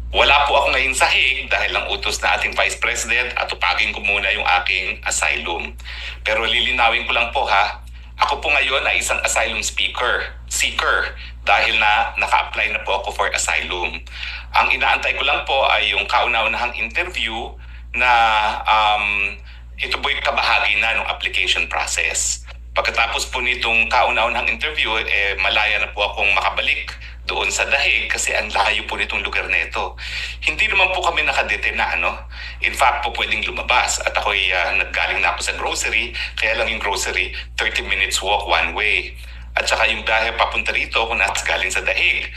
Wala po ako ngayon sa Hague dahil ang utos na ating Vice President at tupagin ko muna yung aking asylum. Pero lilinawin ko lang po ha, ako po ngayon ay isang asylum seeker dahil na naka-apply na po ako for asylum. Ang inaantay ko lang po ay yung kauna-unahang interview na ito po'y kabahagi na ng application process. Pagkatapos po nitong kauna-unahang interview, malaya na po akong makabalik doon sa Dahig kasi ang layo po nitong lugar nito. Hindi naman po kami nakadete na In fact po pwedeng lumabas at ako'y naggaling na ako sa grocery, kaya lang yung grocery 30 minutes walk one way. At saka yung biyahe papunta rito kung galing sa Dahig.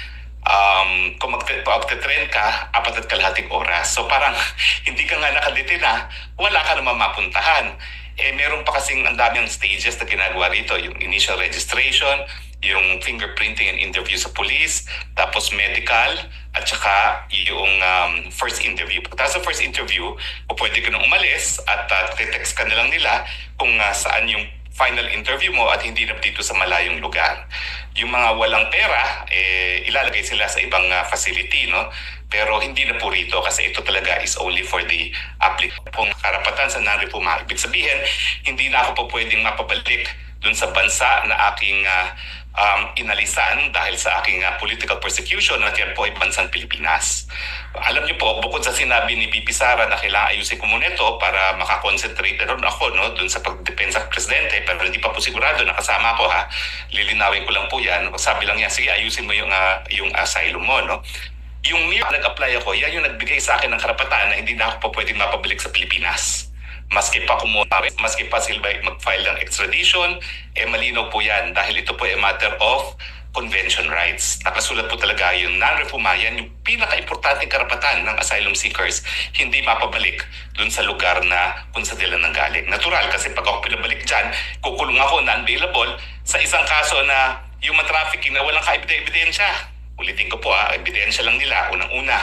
Kung magte-train ka, 4.5 oras. So parang hindi ka nga nakadete na, wala ka naman mapuntahan. Meron pa kasing ang daming stages na ginagawa rito. Yung initial registration, yung fingerprinting and interview sa police, tapos medical, at saka yung first interview. Pagkatapos sa first interview, pwede ka nang umalis at text ka na lang nila kung saan yung final interview mo at hindi na dito sa malayong lugar. Yung mga walang pera, ilalagay sila sa ibang facility, no? Pero hindi na po rito kasi ito talaga is only for the applicant. Kung karapatan sa non-refuma, ibig sabihin, hindi na ako po pwedeng mapabalik dun sa bansa na aking inalisan dahil sa aking political persecution at yan po ay bansang Pilipinas. Alam niyo po, bukod sa sinabi ni VP Sara na kailangan ayusin ko muna ito para makakonsentrate na rin ako dun sa pagdepensa ng presidente, pero hindi pa po sigurado na kasama ko ha. Lilinawin ko lang po yan. Sabi lang niya, sige ayusin mo yung asylum mo. Yung nag-apply ako, yan yung nagbigay sa akin ng karapatan na hindi na ako po pwedeng mapabalik sa Pilipinas. Maski pa sila mag-file ng extradition, malinaw po yan dahil ito po ay matter of convention rights. Nakasulat po talaga yung non-refuma, yan yung pinaka-importanting karapatan ng asylum seekers, hindi mapabalik dun sa lugar na kung sa nila nanggaling. Natural kasi pag ako pinabalik dyan, kukulong ako non-bailable sa isang kaso na human trafficking na walang ka-ebidensya. Ulitin ko po ebidensya lang nila. Unang-una,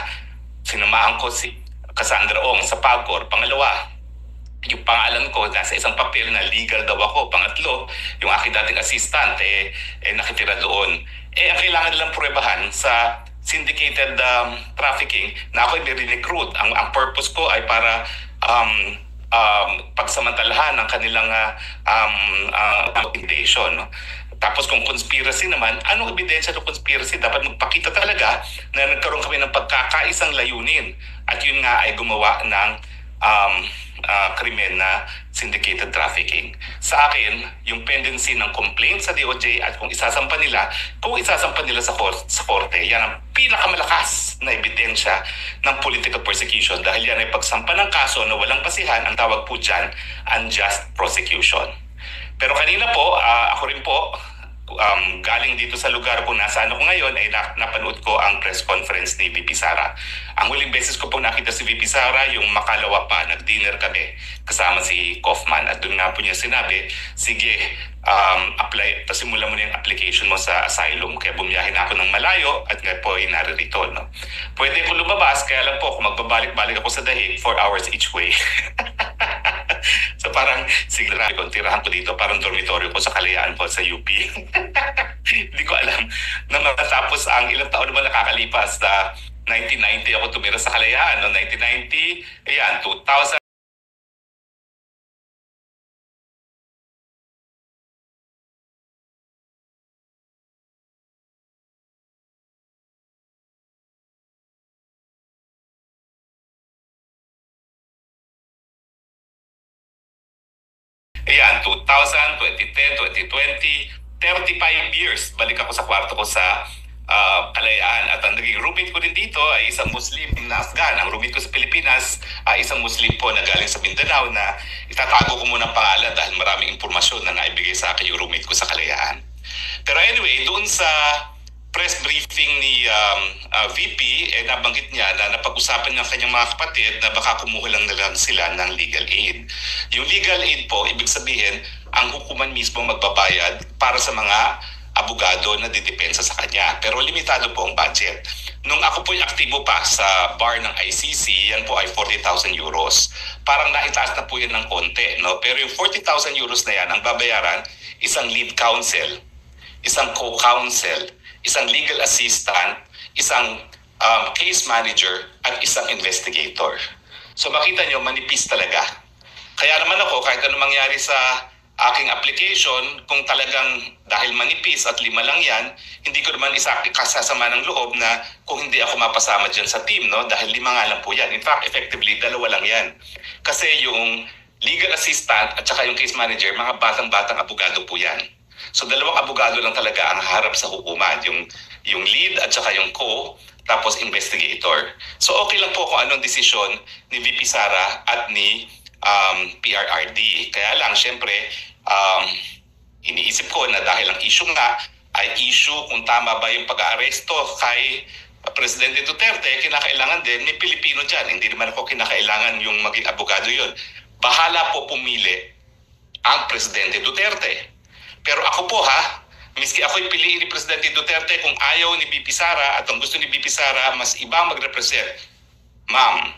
sinamahan ko si Cassandra Ong sa PAGCOR. Pangalawa, yung pangalan ko nasa isang papel na legal daw ako. Pangatlo, yung aking dating assistant nakitira doon. Ang kailangan nilang pruwebahan sa syndicated trafficking na ako ay recruit. Ang purpose ko ay para pagsamantalahan ng kanilang intimidation. Tapos kung conspiracy naman, anong ebidensya ng conspiracy? Dapat magpakita talaga na nagkaroon kami ng pagkakaisang layunin. At yun nga ay gumawa ng krimen na syndicated trafficking. Sa akin, yung pendency ng complaint sa DOJ at kung isasampa nila sa korte, yan ang pinakamalakas na ebidensya ng political persecution dahil yan ay pagsampa ng kaso na walang basihan, ang tawag po dyan, unjust prosecution. Pero kanina po, ako rin po, galing dito sa lugar kung nasaan ako ngayon ay napanood ko ang press conference ni VP Sara. Ang huling beses ko po nakita si VP Sara yung makalawa pa, nag-dinner kami kasama si Kaufman at doon nga po niya sinabi, sige, apply, pasimula mo na yung application mo sa asylum. Kaya bumiyahin ako ng malayo at nga po ay naririto. Pwede ko lumabas, kaya lang po kung magbabalik-balik ako sa Dahig, 4 hours each way. So parang sige, tirahan ko dito, parang dormitoryo ko sa Kalayaan po sa UP. Hindi ko alam na matapos ang ilang taon naman nakakalipas na 1990 ako tumira sa Kalayaan. 1990, 2000. Ayan, 2000, 2010, 2020, 35 years. Balik ako sa kwarto ko sa Kalayaan. At ang naging roommate ko din dito ay isang Muslim na Afghan. Ang roommate ko sa Pilipinas ay isang Muslim po na galing sa Mindanao na itatago ko muna ang pangalan dahil maraming impormasyon na naibigay sa akin yung roommate ko sa Kalayaan. Pero anyway, doon sa press briefing ni VP, nabanggit niya na napag-usapan ng kanyang mga kapatid na baka kumuha lang na lang sila ng legal aid. Yung legal aid po, ibig sabihin, ang hukuman mismo magbabayad para sa mga abogado na didepensa sa kanya. Pero limitado po ang budget. Nung ako po yung aktibo pa sa bar ng ICC, yan po ay 40,000 euros. Parang naitaas na po yan ng konti. Pero yung 40,000 euros na yan, ang babayaran, isang lead counsel, isang co-counsel, isang legal assistant, isang case manager at isang investigator. So makita nyo, manipis talaga. Kaya naman ako, kahit ano mangyari sa aking application, kung talagang dahil manipis at 5 lang yan, hindi ko naman kasasama ng loob na kung hindi ako mapasama dyan sa team, no? Dahil 5 nga lang po yan. In fact, effectively, 2 lang yan. Kasi yung legal assistant at saka yung case manager, mga batang-batang abogado po yan. So 2 abogado lang talaga ang harap sa hukuman. Yung lead at saka yung tapos investigator. So okay lang po kung anong desisyon ni VP Sara at ni PRRD. Kaya lang, syempre, iniisip ko na dahil ang issue nga ay issue kung tama ba yung pag-aaresto kay Presidente Duterte, kinakailangan din may Pilipino dyan. Hindi naman ako kinakailangan yung maging abogado yun. Bahala po pumili ang Presidente Duterte. Pero ako po miski ako'y piliin ni Presidente Duterte, kung ayaw ni VP Sara at ang gusto ni VP Sara mas ibang mag-represent, ma'am,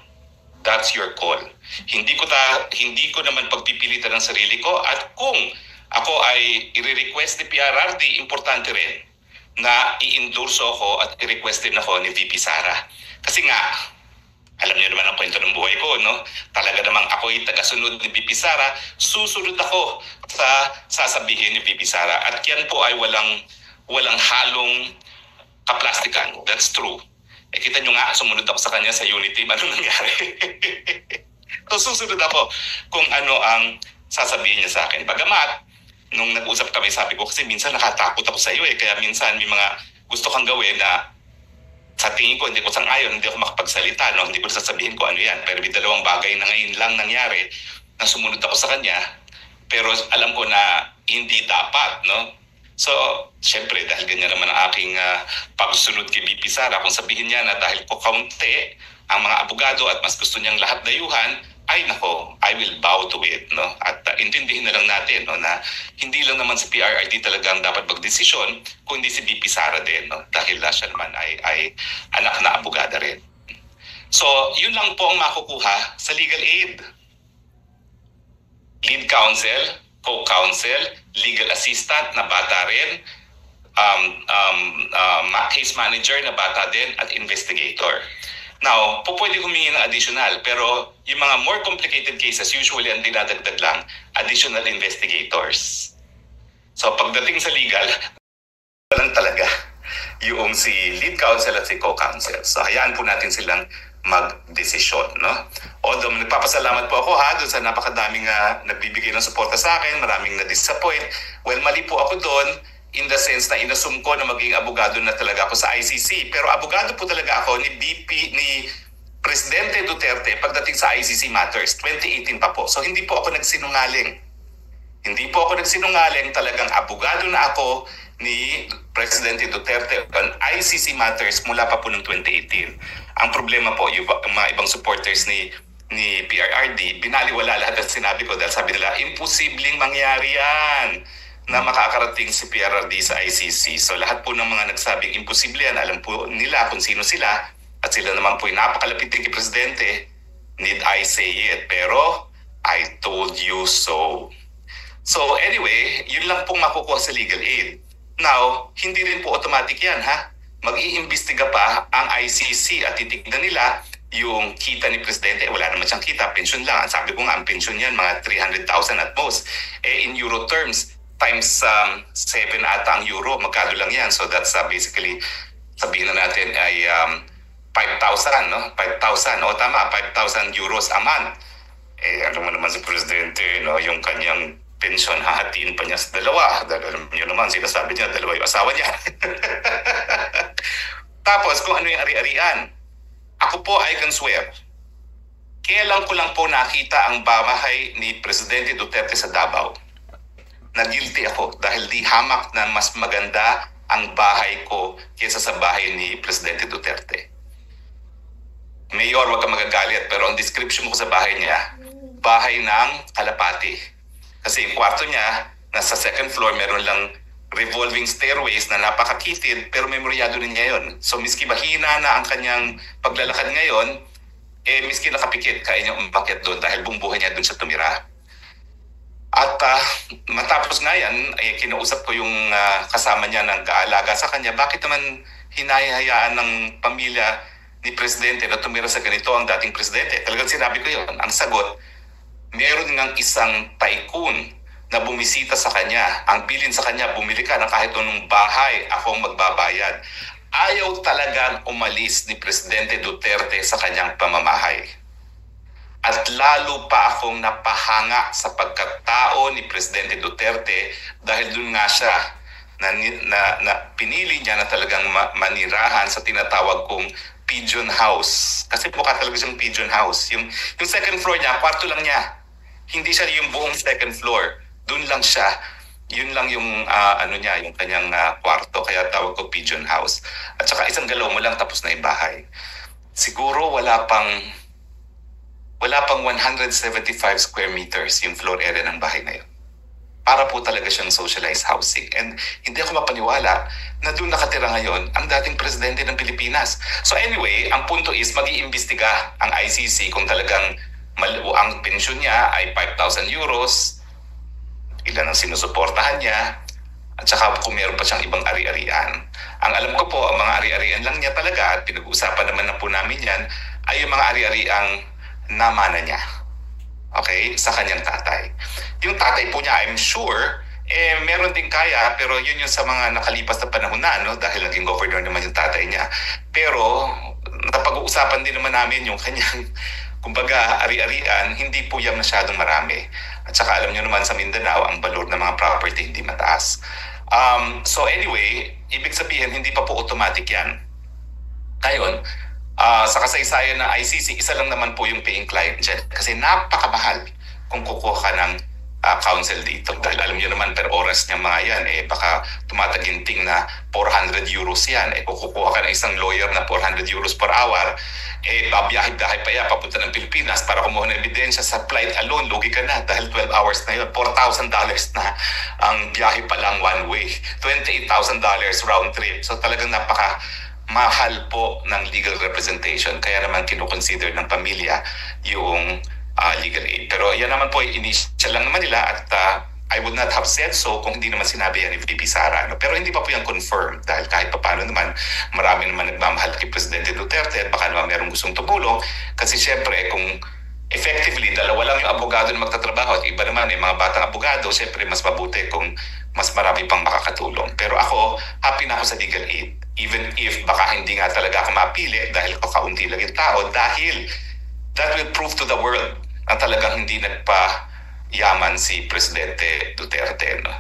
that's your call. Hindi ko naman pagpipilitan ng sarili ko, at kung ako ay i-request ni PRRD, importante rin na i-endorse ako at i-request din ako ni VP Sara. Kasi nga, alam niyo naman ang kwento ng buhay ko, no? Talaga namang ako'y tagasunod ni VP Sara, susunod ako sa sasabihin ni VP Sara. At yan po ay walang halong kaplastikan. That's true. Kita nyo nga, sumunod ako sa kanya sa Unity, ano nangyari? So susunod ako kung ano ang sasabihin niya sa akin. Bagamat, nung nag-usap kami, sabi ko, kasi minsan nakatakot ako sa iyo kaya minsan may mga gusto kang gawin na sa tingin ko, hindi ko sang-ayon, hindi ako makapagsalita, no? Hindi ko sasabihin ko ano yan. Pero may 2 bagay na ngayon lang nangyari na sumunod ako sa kanya, pero alam ko na hindi dapat, no? So, syempre, dahil ganyan naman ang aking pagsunod kay VP Sara, kung sabihin niya na dahil po kaunti ang mga abogado at mas gusto niyang lahat dayuhan, ay nako, I will bow to it, no? At intindihin na lang natin, no, na hindi lang naman si PRRD talagang dapat magdesisyon, kundi si VP Sara din, no? Dahil siya naman ay anak na abogada rin. So, yun lang po ang makukuha sa legal aid. Lead counsel, co-counsel, legal assistant na bata rin, case manager na bata din, at investigator. Now, pwede humingi ng additional, pero yung mga more complicated cases, usually ang dinadagdag lang, additional investigators. So pagdating sa legal, lang talaga yung si lead counsel at si co-counsel. So hayaan po natin silang mag-desisyon, no? Although nagpapasalamat po ako doon sa napakadaming nagbibigay ng suporta sa akin, maraming na-disappoint. Well, mali po ako doon, in the sense na inassume ko na maging abogado na talaga ako sa ICC. Pero abogado po talaga ako ni Presidente Duterte pagdating sa ICC matters. 2018 pa po. So hindi po ako nagsinungaling. Talagang abogado na ako ni Presidente Duterte on ICC matters mula pa po ng 2018. Ang problema po, yung mga ibang supporters ni PRRD, binaliwala lahat at sinabi ko dahil sabi nila, imposibleng mangyari yan na makakarating si PRRD sa ICC. So lahat po ng mga nagsabing imposible yan, alam po nila kung sino sila, at sila naman po yung napakalapit kay Presidente. Need I say it? Pero I told you so. So anyway, yun lang pong makukuha sa legal aid. Now, hindi rin po automatic yan, mag-iimbestiga pa ang ICC at titignan nila yung kita ni Presidente. Wala naman siyang kita, pension lang. Sabi ko nga, ang pension yan, mga 300,000 at most. In euro terms, times 7 ata ang euro, magkano lang yan. So that's basically, sabihin na natin ay 5,000, no? 5,000, o tama, 5,000 euros a month. Alam mo naman si Presidente, no? Yung kanyang pension, hahatiin pa niya sa 2. Dahil alam niyo naman, sinasabi niya, 2 yung asawa niya. Tapos, kung ano yung ari-arian, ako po, I can swear, kailan ko lang po nakita ang bahay ni Presidente Duterte sa Davao. Na-guilty ako dahil di hamak na mas maganda ang bahay ko kaysa sa bahay ni Presidente Duterte. Mayor, wag ka magagalit, pero ang description ko sa bahay niya, bahay ng kalapati. Kasi yung kwarto niya, nasa 2nd floor, meron lang revolving stairways na napakakitid, pero memoryado rin niya yun. So miski mahina na ang kanyang paglalakad ngayon, miski nakapikit, kaya niya umakyat doon dahil buong buhay niya doon siya tumira. At matapos nga yan, kinausap ko yung kasama niya ng kaalaga sa kanya, bakit naman hinahayaan ng pamilya ni Presidente na tumira sa ganito ang dating Presidente? Talagang sinabi ko yun. Ang sagot, meron ngang isang tycoon na bumisita sa kanya. Ang bilin sa kanya, bumili ka ng kahit anong bahay, akong magbabayad. Ayaw talagang umalis ni Presidente Duterte sa kanyang pamamahay. At lalo pa akong napahanga sa pagkatao ni Presidente Duterte dahil dun nga siya na pinili niya na talagang manirahan sa tinatawag kong pigeon house. Kasi mukha talaga siyang pigeon house. Yung second floor niya, kwarto lang niya. Hindi siya yung buong second floor. Doon lang siya. Yun lang yung yung kanyang kwarto. Kaya tawag ko pigeon house. At saka isang galaw mo lang tapos na yung bahay. Siguro wala pang 175 square meters yung floor area ng bahay na yun. Para po talaga siyang socialized housing. And hindi ako mapaniwala na doon nakatira ngayon ang dating Presidente ng Pilipinas. So anyway, ang punto is mag-iimbestiga ang ICC kung talagang ang pensyon niya ay 5,000 euros, ilan ang sinusuportahan niya, at saka kung meron pa siyang ibang ari-arian. Ang alam ko po, ang mga ari-arian lang niya talaga, at pinag-uusapan naman na po namin yan, ay yung mga ari-ariang namana niya. Okay? Sa kanyang tatay. Yung tatay po niya, I'm sure, meron din kaya, pero yun yung sa mga nakalipas na panahon na, no? Dahil naging governor naman yung tatay niya. Pero, napag-uusapan din naman namin yung kanyang, kumbaga, ari-arian, hindi po yan masyadong marami. At saka alam nyo naman sa Mindanao, ang valor ng mga property hindi mataas. So anyway, ibig sabihin, hindi pa po automatic yan. Ngayon, sa kasaysayan ng ICC, isa lang naman po yung paying client dyan. Kasi napakamahal kung kukuha ka ng counsel dito. Dahil alam niyo naman, per oras niya mga yan, baka tumataginting na 400 euros yan. Kung kukuha ka ng isang lawyer na 400 euros per hour, babiyahe-biyahe pa yan, papunta ng Pilipinas para kumuha ng ebidensya sa flight alone, lugi ka na dahil 12 hours na yun. $4,000 na ang biyahe pa lang one way. $28,000 round trip. So talagang mahal po ng legal representation. Kaya naman kinukonsider ng pamilya yung legal aid. Pero yan naman po ay initial lang naman nila at I would not have said so kung hindi naman sinabi yan ni VP Sara. No? Pero hindi pa po yan confirmed dahil kahit paano naman marami naman nagmamahal kay Presidente Duterte at baka naman merong gustong tumulong kasi syempre kung effectively dalawa lang yung abogado na magtatrabaho at iba naman mga batang abogado, syempre mas mabuti kung mas marami pang makakatulong. Pero ako, happy na ako sa legal aid. Even if baka hindi nga talaga ako mapili dahil kakaunti lang yung tao dahil that will prove to the world na talagang hindi nagpa-yaman si Presidente Duterte. No?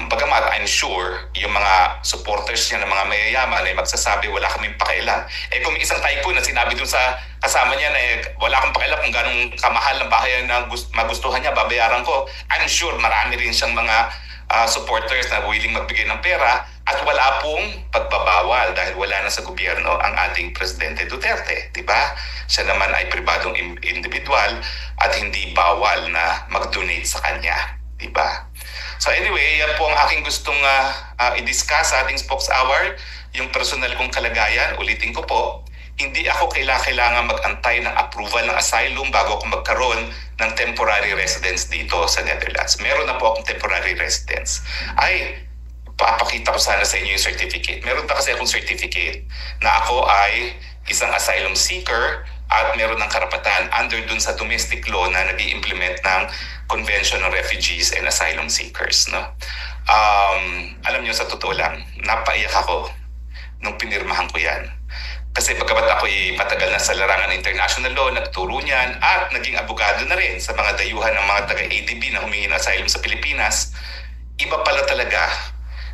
Bagamat I'm sure yung mga supporters niya ng mga mayayaman ay magsasabi wala kaming pakailan. Kung may isang tycoon na sinabi dun sa kasama niya na wala kang pakailan kung ganong kamahal ng bahay na magustuhan niya, babayaran ko, I'm sure marami rin siyang mga supporters na willing magbigay ng pera at wala pong pagbabawal dahil wala na sa gobyerno ang ating Presidente Duterte, di ba? Siya naman ay pribadong individual at hindi bawal na mag-donate sa kanya, di ba? So anyway, yan po ang aking gustong i-discuss sa ating Spokes Hour, yung personal kong kalagayan. Ulitin ko po, hindi ako kailangan mag-antay ng approval ng asylum bago ako magkaroon ng temporary residence dito sa Netherlands. Meron na po akong temporary residence. Papakita ko sana sa inyo yung certificate. Meron pa kasi akong certificate na ako ay isang asylum seeker at meron ng karapatan under dun sa domestic law na nag-i-implement ng Convention on Refugees and Asylum Seekers. No? Alam nyo, sa totoo lang, napaiyak ako nung pinirmahan ko yan. Kasi bagamat ako'y matagal na sa larangan ng international law, nagturo niyan at naging abogado na rin sa mga dayuhan ng mga taga-ADB na humingi ng asylum sa Pilipinas, iba pala talaga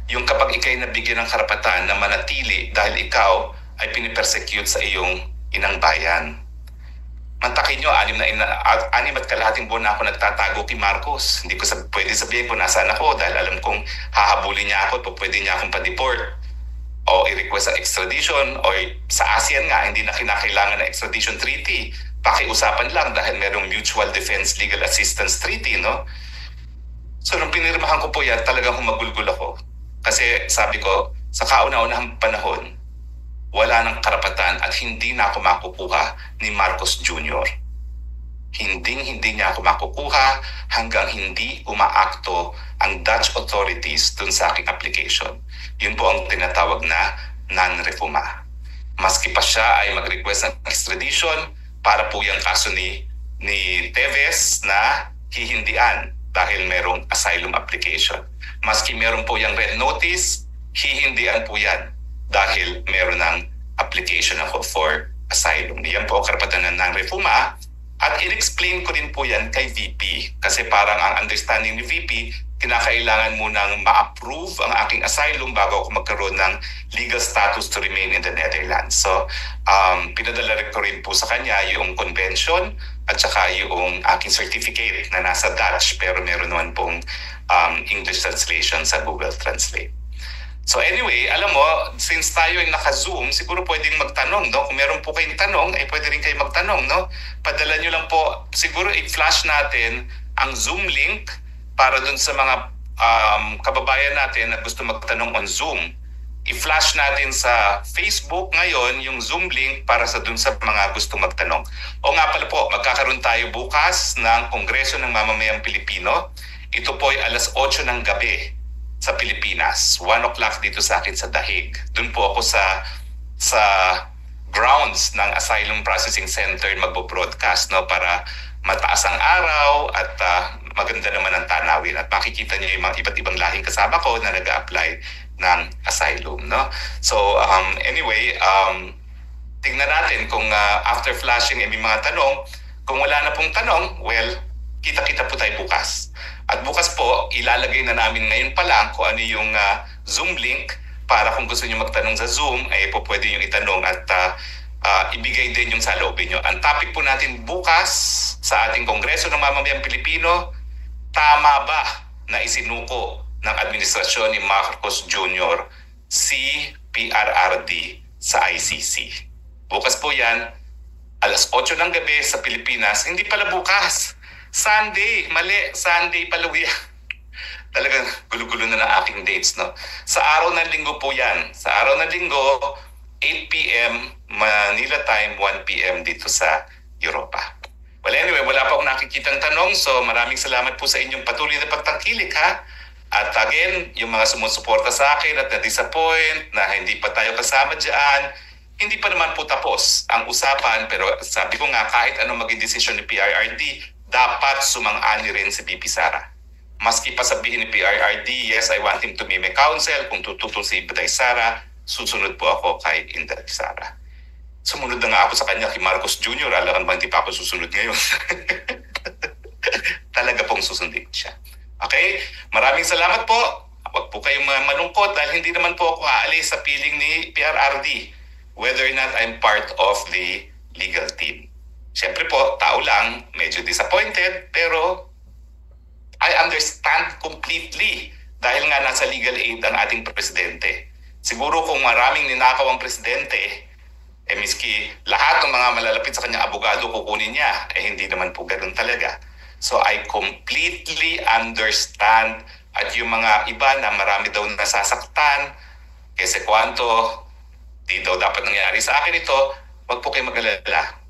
yung kapag ikay nabigyan ng karapatan na manatili dahil ikaw ay pinipersecute sa iyong inang bayan. Mantakin nyo, 6 at kalahating buwan na ako nagtatago kay Marcos. Hindi ko pwede sabihin kung nasaan ako dahil alam kong hahabulin niya ako at pwede niya akong pa-deport o i-request ang extradition o sa ASEAN nga, hindi na kinakailangan ng extradition treaty. Pakiusapan lang dahil merong Mutual Defense Legal Assistance Treaty, no? So nung pinirmahan ko po yan, talagang humagulgul ako. Kasi sabi ko, sa kauna-unahang panahon, wala ng karapatan at hindi na ako makukuha ni Marcos Jr. Hindi niya ako makukuha hanggang hindi umaakto ang Dutch authorities dun sa aking application. Yun po ang tinatawag na non-refuma. Maski pa siya ay mag-request ng extradition para po yung kaso ni Teves na hihindian dahil merong asylum application. Maski meron po yung red notice, hihindian po yan dahil meron ng application ako for asylum. Yan po ang karapatan ng non-refuma. At in-explain ko din po yan kay VP kasi parang ang understanding ni VP, kinakailangan munang ma-approve ang aking asylum bago ako magkaroon ng legal status to remain in the Netherlands. So, pinadala ko rin po sa kanya yung convention at saka yung aking certificate na nasa Dutch pero meron naman pong English translation sa Google Translate. So anyway, alam mo, since tayo ay naka-Zoom, siguro pwedeng magtanong, no? Kung meron po kayong tanong, pwede rin kayo magtanong, no? Padala nyo lang po, siguro i-flash natin ang Zoom link para dun sa mga kababayan natin na gusto magtanong on Zoom. I-flash natin sa Facebook ngayon yung Zoom link para sa dun sa mga gusto magtanong. O nga pala po, magkakaroon tayo bukas ng Kongreso ng Mamamayang Pilipino. Ito po ay alas 8 ng gabi sa Pilipinas, 1 o'clock dito sa akin sa Dahig. Doon po ako sa grounds ng Asylum Processing Center magbo-broadcast, no, para mataas ang araw at maganda naman ang tanawin at makikita niyo yung mga iba't ibang lahing kasama ko na nag-a-apply ng asylum, no. So anyway, tingnan natin kung after flashing may mga tanong. Kung wala na pong tanong, well, kita-kita po tayo bukas. At bukas po, ilalagay na namin ngayon pa lang kung ano yung Zoom link para kung gusto nyo magtanong sa Zoom, ay po pwede nyo itanong at ibigay din yung saloobin nyo. Ang topic po natin bukas sa ating Kongreso ng Mamamayang Pilipino, tama ba na isinuko ng administrasyon ni Marcos Jr. si PRRD sa ICC? Bukas po yan, alas 8 ng gabi sa Pilipinas. Hindi pala bukas. Sunday, mali, Sunday pala yan. Talagang gulo-gulo na ng aking dates, no? Sa araw ng linggo po yan. Sa araw ng linggo, 8 p.m. Manila time, 1 p.m. dito sa Europa. Well, anyway, wala pa akong nakikitang tanong, so maraming salamat po sa inyong patuloy na pagtangkilik, ha? At again, yung mga sumusuporta sa akin at na-disappoint na hindi pa tayo kasama dyan, hindi pa naman po tapos ang usapan, pero sabi ko nga, kahit anong maging desisyon ni PRRD, dapat sumang-ani rin si VP Sara. Maski pa sabihin ni PRRD, yes, I want him to be my counsel. Kung tututol si Inday Sara, susunod po ako kay Inday Sara. Sumunod na nga ako sa kanya kay Marcos Jr. Alam ba, hindi pa ako susunod ngayon. Talaga pong susundin siya. Okay? Maraming salamat po. Huwag po kayong malungkot dahil hindi naman po ako aalis sa piling ni PRRD whether or not I'm part of the legal team. Siyempre po, tao lang, medyo disappointed, pero I understand completely dahil nga nasa legal aid ang ating presidente. Siguro kung maraming ninakaw ang presidente, miski lahat ng mga malalapit sa kanyang abogado kukunin niya, hindi naman po ganun talaga. So I completely understand at yung mga iba na marami daw nasasaktan, kasi kwanto, di daw dapat nangyari sa akin ito, wag po kayo mag-alala.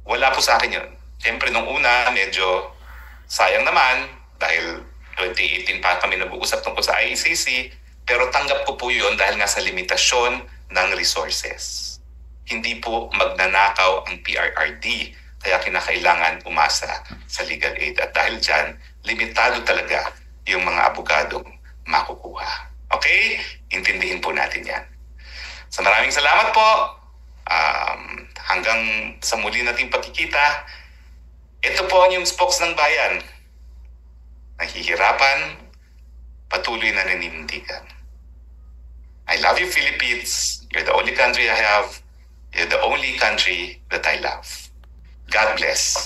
Wala po sa akin yun. Siyempre, nung una, medyo sayang naman dahil 2018 pa kami nag-uusap tungkol sa ICC, pero tanggap ko po yun dahil nga sa limitasyon ng resources. Hindi po magnanakaw ang PRRD, kaya kinakailangan umasa sa legal aid. At dahil dyan, limitado talaga yung mga abogadong makukuha. Okay? Intindihin po natin yan. So maraming salamat po. Hanggang sa muli nating pagkikita, ito po ang yung spokes ng bayan. Nahihirapan, patuloy na naninindigan. I love you, Philippines. You're the only country I have. You're the only country that I love. God bless.